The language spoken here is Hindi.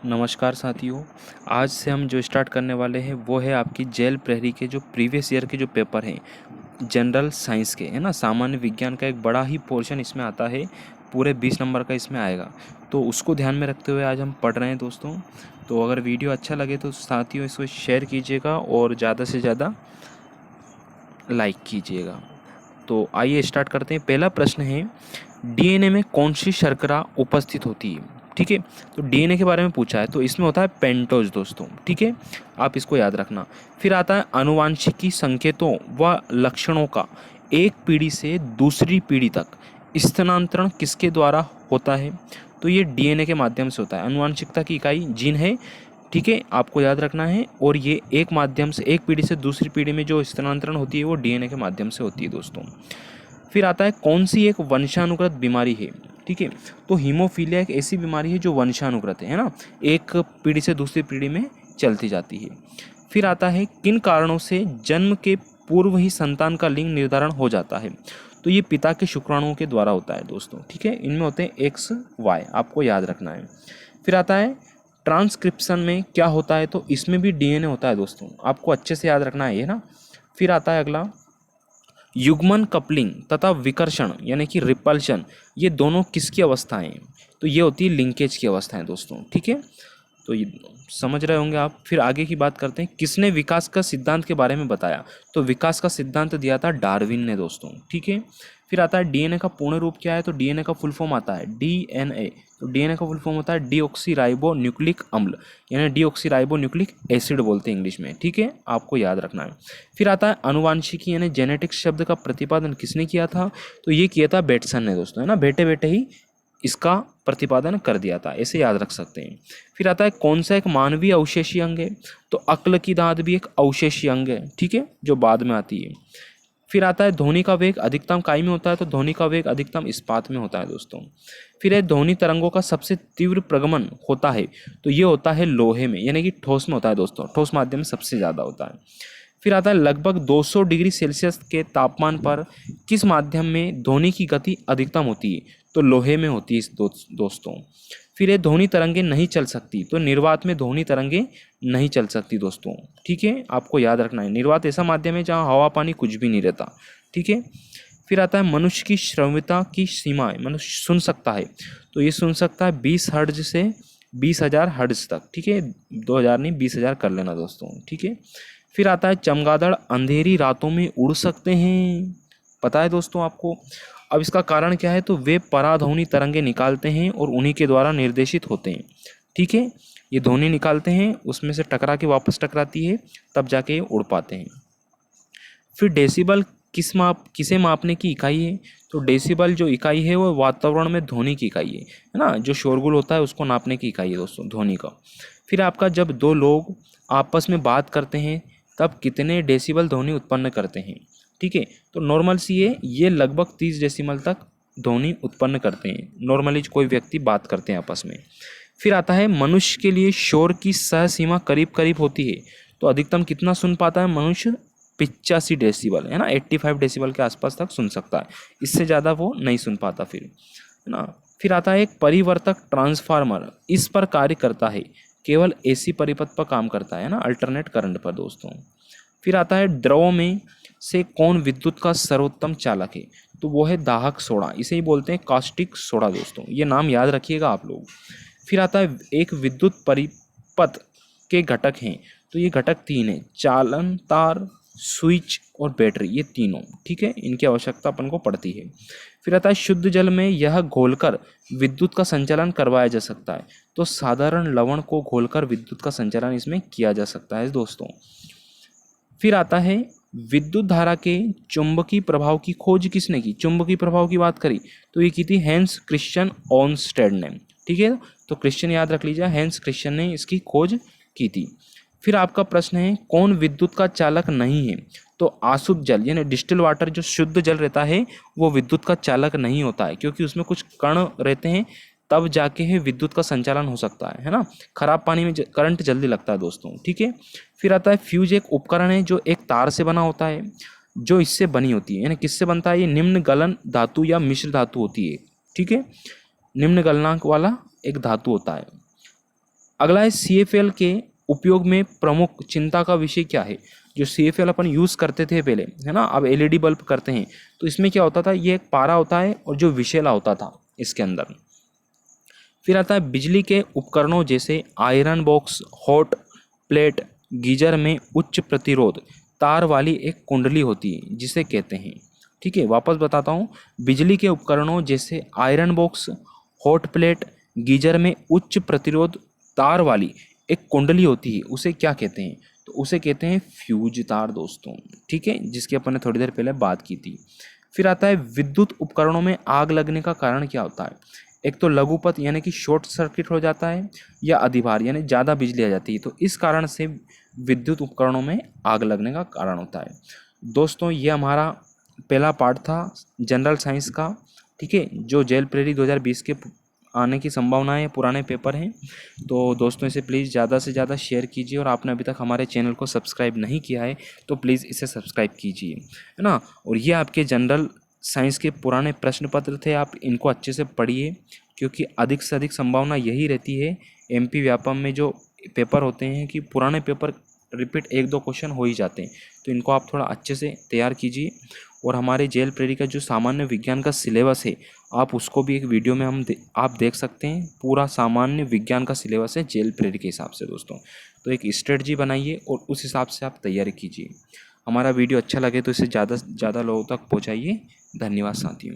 नमस्कार साथियों। आज से हम जो स्टार्ट करने वाले हैं वो है आपकी जेल प्रहरी के जो प्रीवियस ईयर के जो पेपर हैं जनरल साइंस के, है ना। सामान्य विज्ञान का एक बड़ा ही पोर्शन इसमें आता है, पूरे 20 नंबर का इसमें आएगा। तो उसको ध्यान में रखते हुए आज हम पढ़ रहे हैं दोस्तों। तो अगर वीडियो अच्छा लगे तो साथियों इसको शेयर कीजिएगा और ज़्यादा से ज़्यादा लाइक कीजिएगा। तो आइए स्टार्ट करते हैं। पहला प्रश्न है, डीएनए में कौन सी शर्करा उपस्थित होती है? ठीक है, तो डीएनए के बारे में पूछा है तो इसमें होता है पेंटोज दोस्तों। ठीक है, आप इसको याद रखना। फिर आता है आनुवांशिकी संकेतों व लक्षणों का एक पीढ़ी से दूसरी पीढ़ी तक स्थानांतरण किसके द्वारा होता है? तो ये डीएनए के माध्यम से होता है। आनुवांशिकता की इकाई जीन है। ठीक है, आपको याद रखना है। और ये एक माध्यम से, एक पीढ़ी से दूसरी पीढ़ी में जो स्थानांतरण होती है वो डीएनए के माध्यम से होती है दोस्तों। फिर आता है कौन सी एक वंशानुगत बीमारी है? ठीक है, तो हीमोफीलिया एक ऐसी बीमारी है जो वंशानुगत है ना, एक पीढ़ी से दूसरी पीढ़ी में चलती जाती है। फिर आता है किन कारणों से जन्म के पूर्व ही संतान का लिंग निर्धारण हो जाता है? तो ये पिता के शुक्राणुओं के द्वारा होता है दोस्तों। ठीक है, इनमें होते हैं एक्स वाई, आपको याद रखना है। फिर आता है ट्रांसक्रिप्शन में क्या होता है? तो इसमें भी डीएनए होता है दोस्तों, आपको अच्छे से याद रखना है ये ना। फिर आता है अगला, युग्मन कपलिंग तथा विकर्षण यानी कि रिपल्शन, ये दोनों किसकी अवस्थाएं हैं? तो ये होती है लिंकेज की अवस्थाएं दोस्तों। ठीक है, तो ये समझ रहे होंगे आप। फिर आगे की बात करते हैं, किसने विकास का सिद्धांत के बारे में बताया? तो विकास का सिद्धांत दिया था डार्विन ने दोस्तों। ठीक है, फिर आता है डीएनए का पूर्ण रूप क्या है? तो डीएनए का फुल फॉर्म आता है डीएनए। तो डीएनए का फुल फॉर्म होता है डीऑक्सी न्यूक्लिक अम्ल, यानी डीऑक्सी न्यूक्लिक एसिड बोलते हैं इंग्लिश में। ठीक है, आपको याद रखना है। फिर आता है अनुवांशिकी यानी जेनेटिक्स शब्द का प्रतिपादन किसने किया था? तो ये किया था बेटसन ने दोस्तों, है ना। बेटे बेटे ही इसका प्रतिपादन कर दिया था, ऐसे याद रख सकते हैं। फिर आता है कौन सा एक मानवीय अवशेषीय अंग है? तो अक्ल की दाद भी एक अवशेषीय अंग है। ठीक है, जो बाद में आती है। फिर आता है ध्वनि का वेग अधिकतम काय में होता है? तो ध्वनि का वेग अधिकतम इस्पात में होता है दोस्तों। फिर है ध्वनि तरंगों का सबसे तीव्र प्रगमन होता है? तो ये होता है लोहे में, यानी कि ठोस में होता है दोस्तों। ठोस माध्यम में सबसे ज़्यादा होता है। फिर आता है लगभग 200 डिग्री सेल्सियस के तापमान पर किस माध्यम में ध्वनि की गति अधिकतम होती है? तो लोहे में होती है इस दोस्तों। फिर ये ध्वनि तरंगे नहीं चल सकती, तो निर्वात में ध्वनि तरंगे नहीं चल सकती दोस्तों। ठीक है, आपको याद रखना है। निर्वात ऐसा माध्यम है जहाँ हवा पानी कुछ भी नहीं रहता। ठीक है, फिर आता है मनुष्य की श्रव्यता की सीमा है, मनुष्य सुन सकता है? तो ये सुन सकता है 20 हर्ट्ज से 20,000 हर्ट्ज तक। ठीक है, 2000 नहीं 20,000 कर लेना दोस्तों। ठीक है, फिर आता है चमगादड़ अंधेरी रातों में उड़ सकते हैं? पता है दोस्तों आपको। अब इसका कारण क्या है? तो वे पराध्वनि तरंगे निकालते हैं और उन्हीं के द्वारा निर्देशित होते हैं। ठीक है, ये ध्वनि निकालते हैं, उसमें से टकरा के वापस टकराती है, तब जाके ये उड़ पाते हैं। फिर डेसिबल किसे मापने की इकाई है? तो डेसिबल जो इकाई है वो वातावरण में ध्वनि की इकाई है ना। जो शोरगुल होता है उसको नापने की इकाई है दोस्तों, ध्वनि का। फिर आपका जब दो लोग आपस में बात करते हैं तब कितने डेसिबल ध्वनि उत्पन्न करते हैं? ठीक है, तो नॉर्मल सी है, ये लगभग 30 डेसिबल तक ध्वनि उत्पन्न करते हैं नॉर्मली कोई व्यक्ति बात करते हैं आपस में। फिर आता है मनुष्य के लिए शोर की सह सीमा करीब करीब होती है? तो अधिकतम कितना सुन पाता है मनुष्य? 85 डेसिबल, है ना। 85 डेसिबल के आसपास तक सुन सकता है, इससे ज़्यादा वो नहीं सुन पाता फिर, है ना। फिर आता है एक परिवर्तक ट्रांसफार्मर इस पर कार्य करता है? केवल एसी परिपथ पर काम करता है ना, अल्टरनेट करंट पर दोस्तों। फिर आता है द्रव में से कौन विद्युत का सर्वोत्तम चालक है? तो वो है दाहक सोडा, इसे ही बोलते हैं कास्टिक सोडा दोस्तों, ये नाम याद रखिएगा आप लोग। फिर आता है एक विद्युत परिपथ के घटक हैं? तो ये घटक 3 है, चालन तार, स्विच और बैटरी, ये तीनों। ठीक है, इनकी आवश्यकता अपन को पड़ती है। फिर आता है शुद्ध जल में यह घोलकर विद्युत का संचालन करवाया जा सकता है? तो साधारण लवण को घोलकर विद्युत का संचालन इसमें किया जा सकता है दोस्तों। फिर आता है विद्युत धारा के चुंबकीय प्रभाव की खोज किसने की? चुंबकीय प्रभाव की बात करी तो ये की थी हैंस क्रिश्चियन ऑर्नस्टेड ने। ठीक है, तो क्रिश्चियन याद रख लीजिए, हैंस क्रिश्चियन ने इसकी खोज की थी। फिर आपका प्रश्न है कौन विद्युत का चालक नहीं है? तो आसुत जल यानी डिस्टिल वाटर, जो शुद्ध जल रहता है वो विद्युत का चालक नहीं होता है, क्योंकि उसमें कुछ कण रहते हैं, तब जाके है विद्युत का संचालन हो सकता है ना। खराब पानी में करंट जल्दी लगता है दोस्तों। ठीक है, फिर आता है फ्यूज एक उपकरण है जो एक तार से बना होता है, जो इससे बनी होती है, यानी किससे बनता है? ये निम्न गलन धातु या मिश्र धातु होती है। ठीक है, निम्न गलनांक वाला एक धातु होता है। अगला है CFL के उपयोग में प्रमुख चिंता का विषय क्या है। जो CFL अपन यूज़ करते थे पहले, है ना, अब LED बल्ब करते हैं, तो इसमें क्या होता था, ये एक पारा होता है और जो विषैला होता था इसके अंदर। फिर आता है बिजली के उपकरणों जैसे iron box, hot plate, geyser में उच्च प्रतिरोध तार वाली एक कुंडली होती है जिसे कहते हैं। ठीक है, वापस बताता हूँ। बिजली के उपकरणों जैसे iron box, hot plate, geyser में उच्च प्रतिरोध तार वाली एक कुंडली होती है, उसे क्या कहते हैं, तो उसे कहते हैं फ्यूज तार दोस्तों। ठीक है, जिसकी अपन ने थोड़ी देर पहले बात की थी। फिर आता है विद्युत उपकरणों में आग लगने का कारण क्या होता है। एक तो लघुपथ यानी कि शॉर्ट सर्किट हो जाता है, या अधिभार यानी ज़्यादा बिजली आ जाती है, तो इस कारण से विद्युत उपकरणों में आग लगने का कारण होता है। दोस्तों ये हमारा पहला पार्ट था जनरल साइंस का। ठीक है, जो जेल प्रेरी 2020 के आने की संभावना है, पुराने पेपर हैं। तो दोस्तों इसे प्लीज़ ज़्यादा से ज़्यादा शेयर कीजिए, और आपने अभी तक हमारे चैनल को सब्सक्राइब नहीं किया है तो प्लीज़ इसे सब्सक्राइब कीजिए, है ना। और ये आपके जनरल साइंस के पुराने प्रश्न पत्र थे, आप इनको अच्छे से पढ़िए, क्योंकि अधिक से अधिक संभावना यही रहती है MP व्यापम में जो पेपर होते हैं कि पुराने पेपर रिपीट 1-2 क्वेश्चन हो ही जाते हैं। तो इनको आप थोड़ा अच्छे से तैयार कीजिए। और हमारे जेल प्रेरी का जो सामान्य विज्ञान का सिलेबस है, आप उसको भी एक वीडियो में आप देख सकते हैं। पूरा सामान्य विज्ञान का सिलेबस है जेल प्रेरी के हिसाब से दोस्तों। तो एक स्ट्रेटजी बनाइए और उस हिसाब से आप तैयारी कीजिए। हमारा वीडियो अच्छा लगे तो इसे ज़्यादा से ज़्यादा लोगों तक पहुँचाइए। धन्यवाद साथियों।